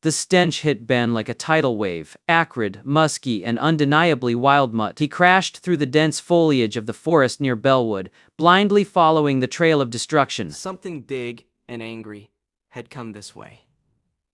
The stench hit Ben like a tidal wave, acrid, musky, and undeniably Wildmutt. He crashed through the dense foliage of the forest near Bellwood, blindly following the trail of destruction. Something big and angry had come this way.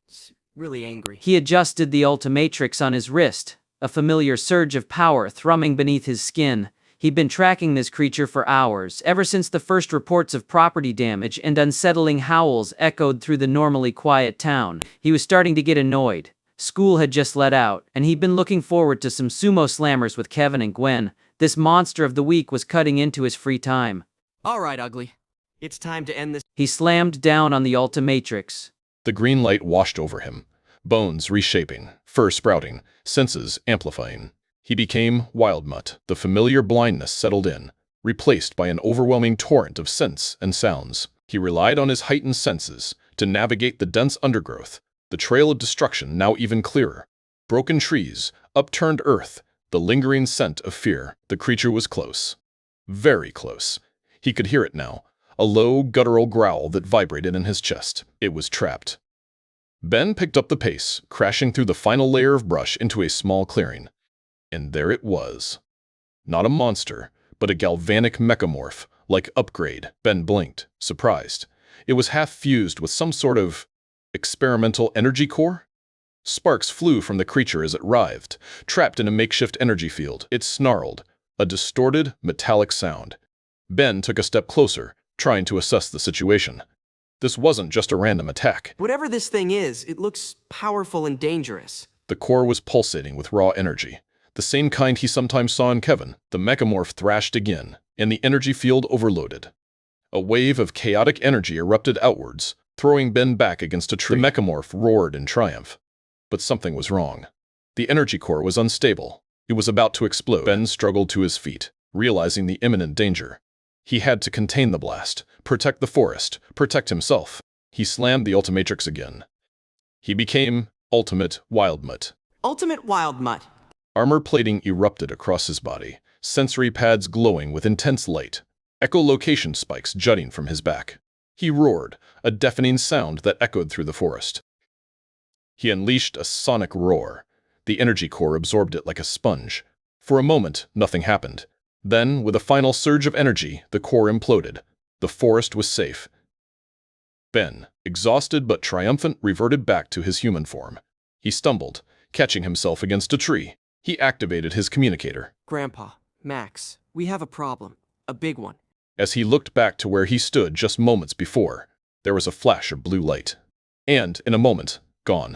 It's really angry. He adjusted the Omnitrix on his wrist, a familiar surge of power thrumming beneath his skin. He'd been tracking this creature for hours, ever since the first reports of property damage and unsettling howls echoed through the normally quiet town. He was starting to get annoyed. School had just let out, and he'd been looking forward to some sumo slammers with Kevin and Gwen. This monster of the week was cutting into his free time. All right, Ugly. It's time to end this. He slammed down on the Omnitrix. The green light washed over him, bones reshaping, fur sprouting, senses amplifying. He became Wildmutt. The familiar blindness settled in, replaced by an overwhelming torrent of scents and sounds. He relied on his heightened senses to navigate the dense undergrowth, the trail of destruction now even clearer. Broken trees, upturned earth, the lingering scent of fear. The creature was close. Very close. He could hear it now, a low, guttural growl that vibrated in his chest. It was trapped. Ben picked up the pace, crashing through the final layer of brush into a small clearing. And there it was. Not a monster, but a galvanic mechamorph, like Upgrade. Ben blinked, surprised. It was half fused with some sort of experimental energy core. Sparks flew from the creature as it writhed, trapped in a makeshift energy field. It snarled, a distorted, metallic sound. Ben took a step closer, trying to assess the situation. This wasn't just a random attack. Whatever this thing is, it looks powerful and dangerous. The core was pulsating with raw energy, the same kind he sometimes saw in Kevin. The Mechamorph thrashed again, and the energy field overloaded. A wave of chaotic energy erupted outwards, throwing Ben back against a tree. The Mechamorph roared in triumph. But something was wrong. The energy core was unstable. It was about to explode. Ben struggled to his feet, realizing the imminent danger. He had to contain the blast, protect the forest, protect himself. He slammed the Omnitrix again. He became Ultimate Wildmutt. Ultimate Wildmutt. Armor plating erupted across his body, sensory pads glowing with intense light, echolocation spikes jutting from his back. He roared, a deafening sound that echoed through the forest. He unleashed a sonic roar. The energy core absorbed it like a sponge. For a moment, nothing happened. Then, with a final surge of energy, the core imploded. The forest was safe. Ben, exhausted but triumphant, reverted back to his human form. He stumbled, catching himself against a tree. He activated his communicator. Grandpa, Max, we have a problem. A big one. As he looked back to where he stood just moments before, there was a flash of blue light. And, in a moment, gone.